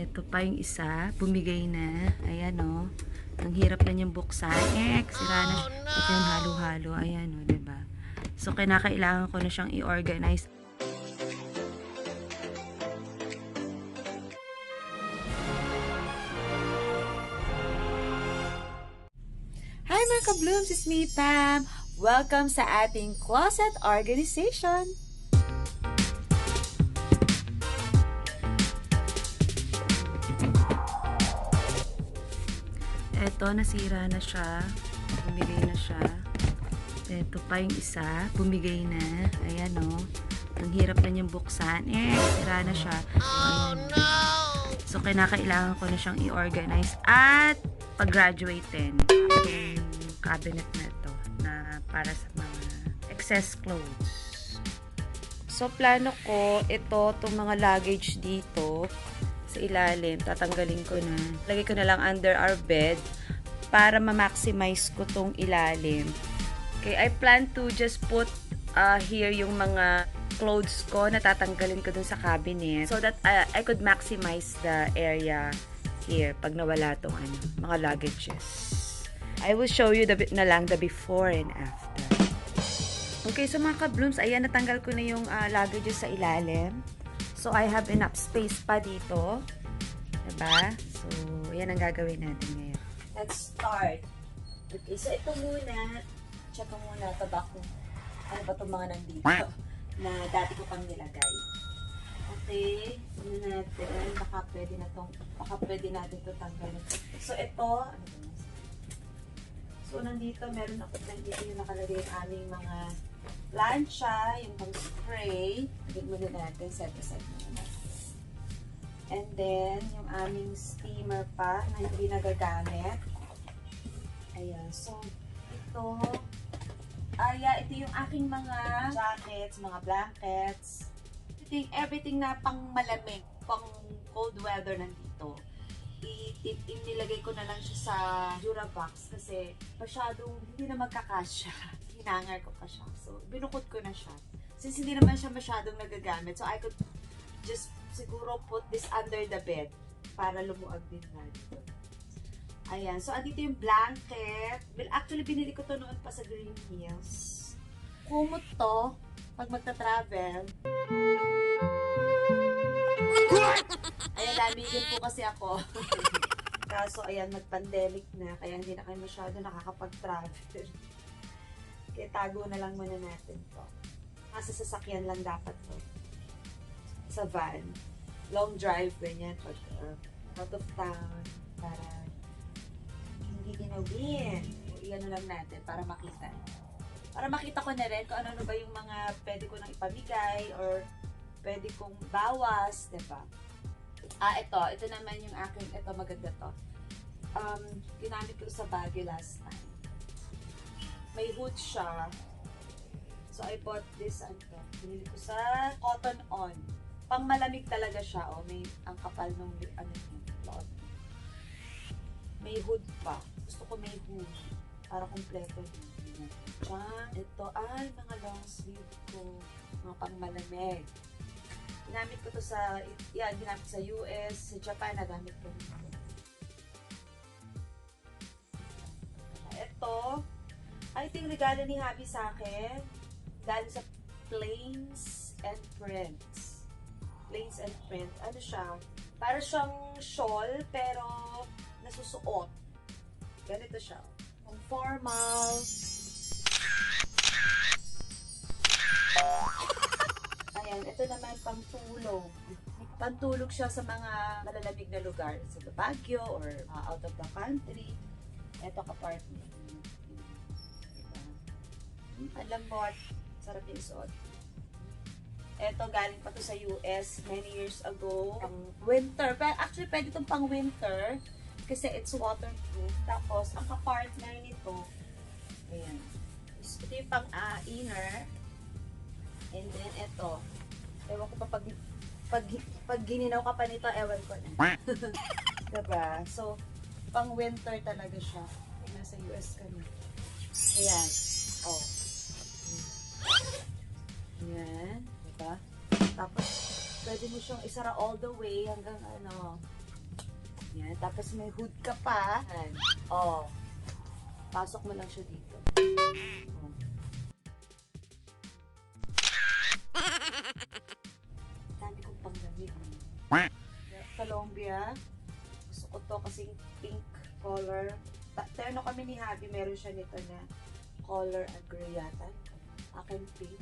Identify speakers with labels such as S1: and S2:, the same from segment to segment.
S1: Ito pa yung isa, bumigay na. Ayan o. Ang hirap na niyang buksan. Sira na siya. Ito yung halo-halo. Ayan o, diba? So, kinakailangan ko na siyang i-organize. Hi mga ka-blooms! It's me, Pam! Welcome sa ating closet organization! Eto, nasira na siya. Bumigay na siya. Eto pa yung isa. Bumigay na. Ayan o. Ang hirap na niyang buksan. Sira na siya. Oh no! So, kinakailangan ko na siyang i-organize at pag-graduate din. Yung cabinet na ito na para sa mga excess clothes. So, plano ko itong mga luggage dito sa ilalim, tatanggalin ko na. Lagay ko na lang under our bed para ma-maximize ko tong ilalim. Okay, I plan to just put here yung mga clothes ko na tatanggalin ko dun sa cabinet so that I could maximize the area here pag nawala tong mga luggages. I will show you the before and after. Okay, so mga ka-blooms, ayan, natanggal ko na yung luggages sa ilalim. So, I have enough space pa dito. Diba? So, yan ang gagawin natin ngayon. Let's start. Okay, so ito muna. Check ko muna ito ba kung ano ba itong mga nandito na dati ko pang nilagay. Okay, muna natin. Baka pwede natin ito tanggalin. So, ito. So, nandito, meron ako nandito yung nakalagay yung aming mga plancha, yung pang-spray. Lagyan muna natin, set aside muna. And then, yung aming steamer pa na hindi nagagamit. Ayan. So, ito yung aking mga jackets, mga blankets. Ito yung everything na pang malamig, pang cold weather nandito. Inilagay ko na lang siya sa Durabox kasi masyadong hindi na magkakasya. Hinangar ko pa siya. So, binukod ko na siya. Since hindi naman siya masyadong nagagamit, so I could just siguro put this under the bed para lumuag din na dito. Ayan. So, andito yung blanket. Well, actually, binili ko to noon pa sa Green Hills. Kumot to pag magta-travel. Ayan, lamigin po kasi ako. Kaso, ayan, mag-pandemic na. Kaya hindi na kayo masyado nakakapag-travel. Kaya tago na lang muna natin to. Nasa sasakyan lang dapat to. Sa van. Long drive, ganyan. Pag out of town. Para hindi ginawin. Iyan lang natin para makita. Para makita ko na rin kung ano ba yung mga pwede ko nang ipamigay or pwede kong bawas, diba? Ito naman yung aking, ito maganda to. Ginamit ko sa Baguio last time. May hood siya. So, I bought this, pinili ko sa Cotton On. Pang malamig talaga siya, may, ang kapal ng, cloth. May hood pa. Gusto ko may hood. Para kompleto din. Ito, mga long sleeve ko. Mga pang malamig. Ginamit ko to sa, ginamit sa US, sa Japan, nagamit ko nito. Ito, ito yung regalo ni Habi sa akin. Galing sa Plains and Prints. Plains and Print. Ano siya? Para siyang shawl, pero nasusuot. Ganito siya. Ang formal. Ayan, ito naman pantulog. Pantulog siya sa mga malalamig na lugar. Sa Baguio or out of the country. Ito ka-partner. Alam mo, sarap yung suot. Ito, galing pa to sa US many years ago. Pang winter. Actually, pwede itong pang winter kasi it's waterproof. Tapos, ang ka-partner nito, ayan. Ito yung pang inner. And then, ito. Ewan ko pa pag gininaw ka pa nito, ewan ko na. Diba? So, pang winter talaga siya. Nasa US kami. Ayan. Oh. Ayan. Diba? Tapos, pwede mo siyang isara all the way hanggang Yan. Tapos may hood ka pa. Yan. Oh. Pasok mo lang siya dito. Oh. Dami kong panglamig. Colombia. Gusto ko to kasi pink color. Terno kami ni Habi. Meron siya nito na color gray yata. Akin pink.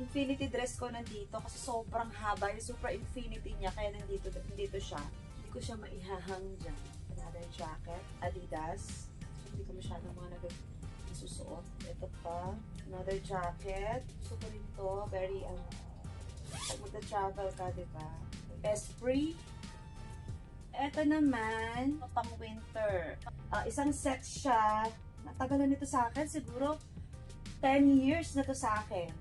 S1: Infinity dress ko nandito kasi sobrang haba. Yung super infinity niya. Kaya nandito siya. Hindi ko siya maihahang dyan. Another jacket. Adidas. Hindi ko masyadong mga nasusuot. Ito pa. Another jacket. Gusto ko rin to. Very, pag magta-travel ka, diba? Esprit. Ito naman, pang winter. Isang set siya. Matagal na nito sa akin. Siguro, 10 years na to sa akin.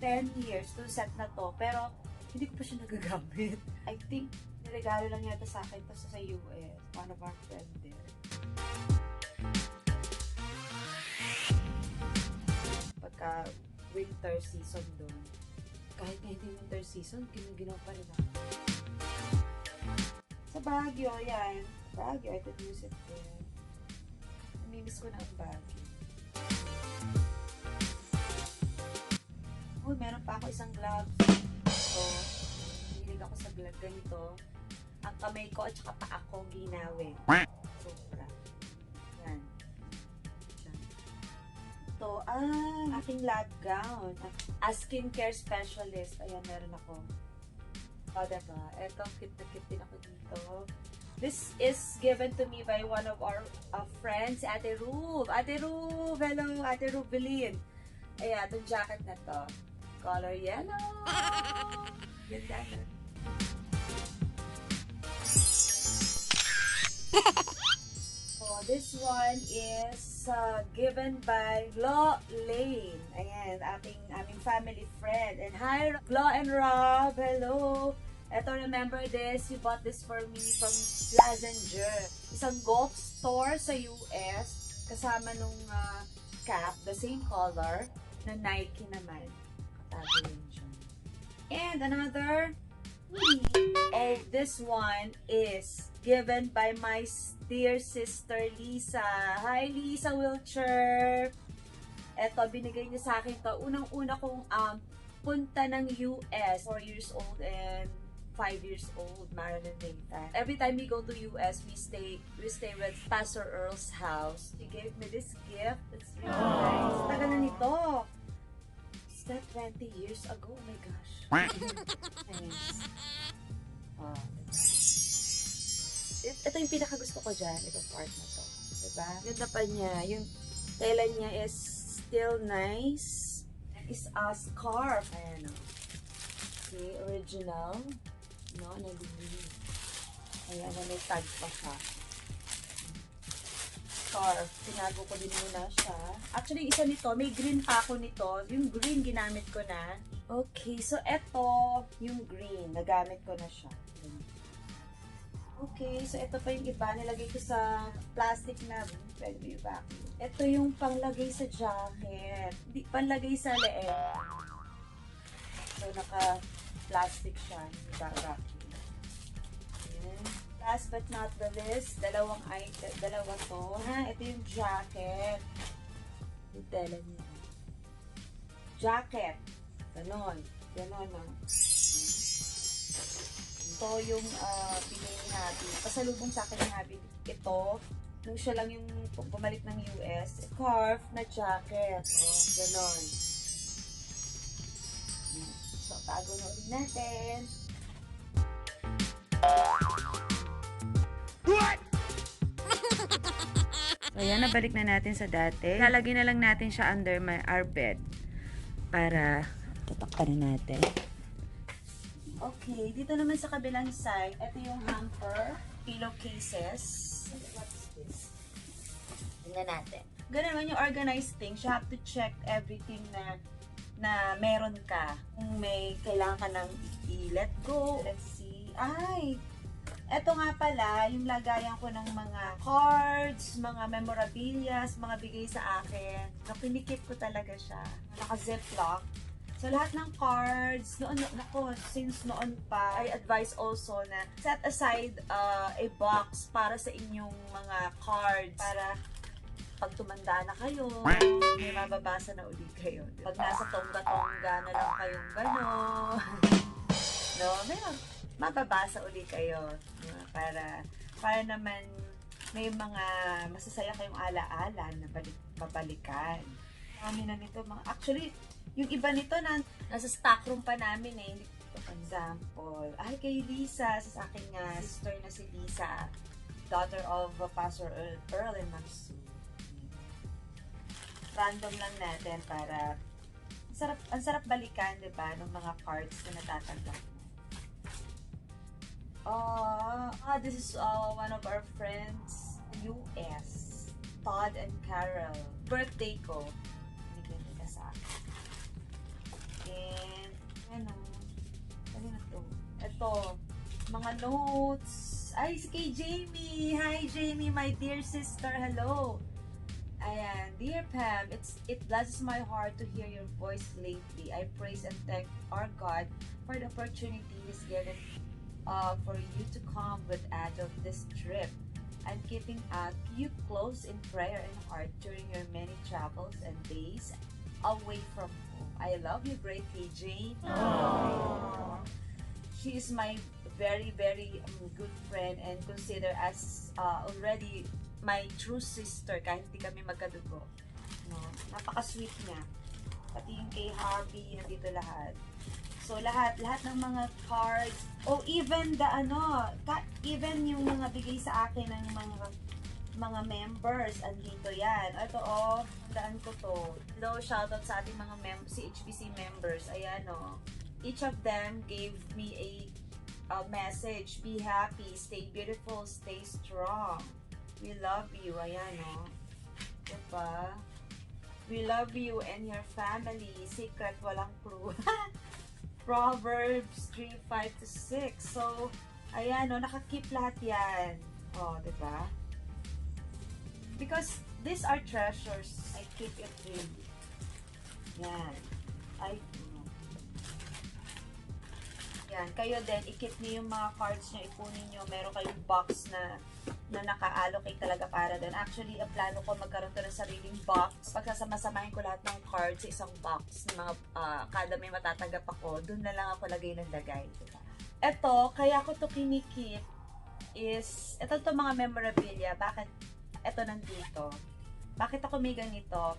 S1: 10 years, to set na to. Pero, hindi ko pa siya nagagamit. I think, niregalo lang yata sa akin to sa US. One of our friends there. Pagka winter season doon. Kahit na hindi winter season, ginagawa pa rin ako. Sa Baguio, yan. Baguio, I could use it there. Namimiss ko na ang Baguio. Uy, meron pa ako isang glove. So, hilig ako sa glove ganito. Ang kamay ko at saka paa ko ginawin. Sobra. Yan. Diyan. Ito, aking lab gown. Skincare specialist. Ayan, meron ako. O, diba? Ito, cute na cute din ako dito. This is given to me by one of our friends, Ate Rube. Ate Rube! Hello, Ate Rubeline. Ayan, itong jacket na to. Color yellow. Ganda na. So, this one is given by Glo Lane. Ayan, aming family friend. And hi, Glo and Rob. Hello. Eto, remember this? You bought this for me from Lazenger. Isang golf store sa US. Kasama nung cap, the same color, na Nike naman. Katago yun siya. And another hoodie. Oh, this one is given by my dear sister Lisa. Hi, Lisa Wilcher. Eto, binigay niya sa akin to. Unang-una kong punta ng US. 4 years old and 5 years old, Marilyn Nathan. Every time we go to US, we stay with Pastor Earl's house. He gave me this gift. It's really nice. Tagal na nito. Is that 20 years ago? Oh my gosh. Nice. Ito yung pinakagusto ko dyan, itong part na to. Diba? Ganda pa niya. Yung tela niya is still nice. Is a scarf. Ayan o. Okay, original. No, nalili. Ayan, may tag pa siya. Scarf. Tinago ko din muna siya. Actually, isa nito, may green pa ako nito. Yung green, ginamit ko na. Okay, so eto, yung green, nagamit ko na siya. Okay, so ito pa yung iba. Nilagay ko sa plastic na, pwede mo i-vacuum. Ito yung panglagay sa jacket. Hindi, panglagay sa leeg. So, naka-plastic siya. I-vacuum. Last but not the least, dalawa to. Ito yung jacket. Yung tela niya. Jacket. Ganon. Ganon, no? Ito yung pinili ni Habi. Pasalubong sa akin ni Habi. Ito, nung siya lang yung bumalik ng US, scarf na jacket. Oh, ganon. So, tago na ulit natin. What? So, ayan, nabalik na natin sa dati. Lalagay na lang natin siya under our bed para tatakpan na natin. Okay, dito naman sa kabilang side, ito yung hamper, pillowcases. What's this? Tingnan natin. Ganun naman yung organized things. You have to check everything na meron ka. Kung may kailangan ka nang i-let go. Let's see. Ay! Ito nga pala, yung lagayan ko ng mga cards, mga memorabilias, mga bigay sa akin. Napinikip ko talaga siya. Naka-ziplock. So, lahat ng cards, since noon pa, I advise also na set aside a box para sa inyong mga cards. Para pag tumanda na kayo, may mababasa na uli kayo. Pag nasa tongga-tongga na lang kayong gano'n, no, mababasa uli kayo. Para naman may mga masasaya kayong alaala na babalikan. Kami na nito, actually, yung iba nito nasa stock room pa namin eh. For example, kay Lisa, sa akin nga, sister na si Lisa, daughter of Pastor Earl and Ma'am Sue. Random lang natin para ang sarap balikan, di ba, ng mga cards na natatanggap mo. This is one of our friends, US, Todd and Carol. Birthday ko. Binigyan nila sa akin. And, ano na to? Ito, mga notes. Si kay Jamie. Hi, Jamie, my dear sister. Hello. Ayan, dear Pam, it blesses my heart to hear your voice lately. I praise and thank our God for the opportunity He's given for you to come with Agile this trip. I'm keeping you close in prayer and heart during your many travels and days away from home. I love you greatly, Jane. She is my very, very good friend and consider as already my true sister kahit hindi kami magkadugo. No? Napaka-sweet niya. Pati yung kay Harvey, nandito lahat. So, lahat ng mga cards, even even yung mga bigay sa akin ng mga members, andito yan. Ito, tandaan ko to. Hello, shoutout sa ating mga CHBC members. Ayan, each of them gave me a message. Be happy, stay beautiful, stay strong. We love you. Ayan, diba? We love you and your family. Secret, walang clue. Proverbs 3:5-6. So, ayan, nakakip lahat yan. Diba? Because these are treasures. I keep it really. Yan. Yan. Kayo din, i-keep niyo yung mga cards nyo, ipunin nyo. Meron kayong box na naka-allocate talaga para doon. Actually, ang plano ko magkaroon to ng sariling box. Pagsasama-samahin ko lahat ng cards sa isang box. Kada may matatanggap ako, doon na lang ako lagay ng lagay. Diba? Ito, kaya ko to kinikip is, ito mga memorabilia. Bakit ito nandito? Bakit ako may ganito?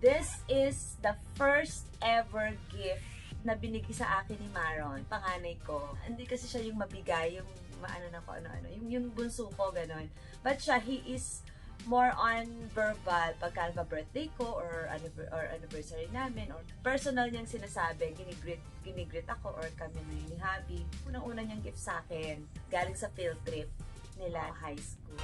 S1: This is the first ever gift na binigay sa akin ni Maron, panganay ko. Hindi kasi siya yung mabigay, yung yung bunso ko, ganon. But siya, he is more on verbal. Pagka birthday ko, or anniversary namin, or personal niyang sinasabi, ginigreet ako, or kami ni Happy. Unang-una niyang gift sa akin, galing sa field trip nila high school.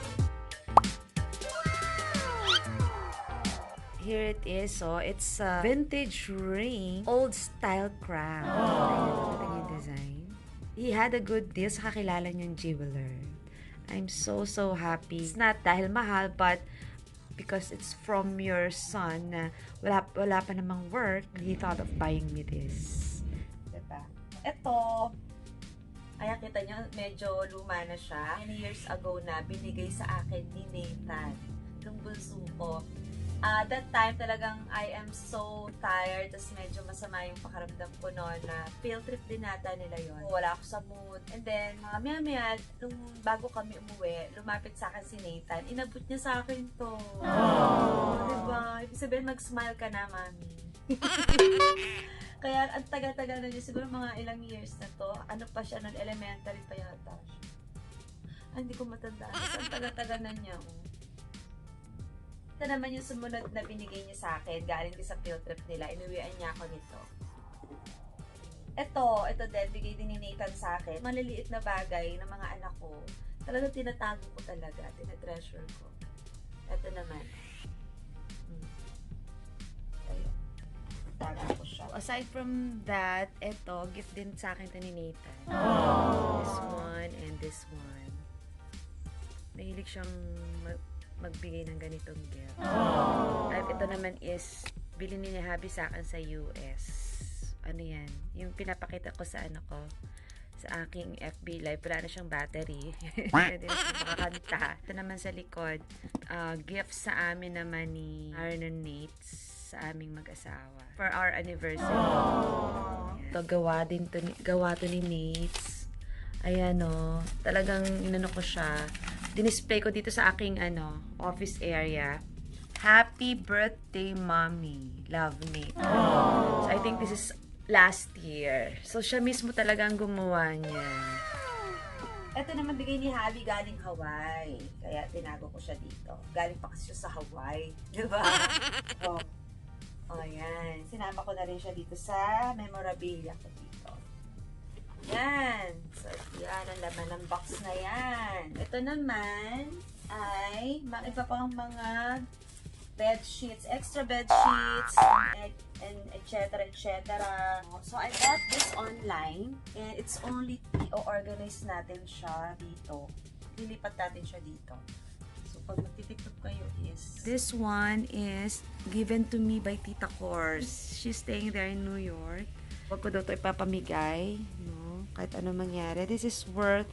S1: Here it is. So, it's a vintage ring, old style crown. Ito yung design. He had a good deal sa kakilala niyong jeweler. I'm so happy. It's not dahil mahal, but because it's from your son na wala pa namang work, he thought of buying me this. Diba? Ito, ayan, kita niyo, medyo luma na siya. Many years ago na binigay sa akin ni Nathan, yung bunso ko. That time talagang I am so tired, tas medyo masama yung pakaramdam ko noon na field trip din nata nila yon. Wala ako sa mood. And then, maya-maya, nung bago kami umuwi, lumapit sa akin si Nathan, inabot niya sa akin to. Diba? Ibig sabihin, mag-smile ka na, mami. Kaya, ang tagal-tagal na niya, siguro mga ilang years na to, ano pa siya, elementary pa yata. Hindi ko matandaan. Ang tagal-tagal na niya, Ito naman yung sumunod na binigay niya sa akin, galing din sa field trip nila. Inuwian niya ako nito. Ito din, bigay din ni Nathan sa akin. Maliliit na bagay ng mga anak ko. Talagang tinatago ko talaga, tinatreasure ko. Ito naman. Ayun. Tago ko siya. Aside from that, ito, gift din sa akin ito ni Nathan. This one and this one. Mahilig siyang magbigay ng ganitong gift. At ito naman is, bili ni Happy sa akin sa US. Ano yan? Yung pinapakita ko sa ano ko, sa aking FB Live. Wala na siyang battery. Pwede na siya makakanta. Ito naman sa likod, gift sa amin naman ni Arnon Nates, sa aming mag-asawa. For our anniversary. Ito, gawa to ni Nates. Ayan o. Talagang inano ko siya. Dinisplay ko dito sa aking office area. Happy birthday, Mommy. Love, Nate. So, I think this is last year. So, siya mismo talagang gumawa niya. Ito naman bigay ni Javi galing Hawaii. Kaya tinago ko siya dito. Galing pa kasi siya sa Hawaii. Diba? Yan. Sinama ko na rin siya dito sa memorabilia ko dito. Yan. So, yan ang laman ng box na yan. Ito naman ay iba pang mga bed sheets, extra bed sheets, and etc. So, I bought this online and it's only i-organize natin siya dito. Lilipat natin siya dito. So, pag magtitiktok kayo is... This one is given to me by Tita Kors. She's staying there in New York. Huwag ko daw ito ipapamigay, no? Kahit ano mangyari. This is worth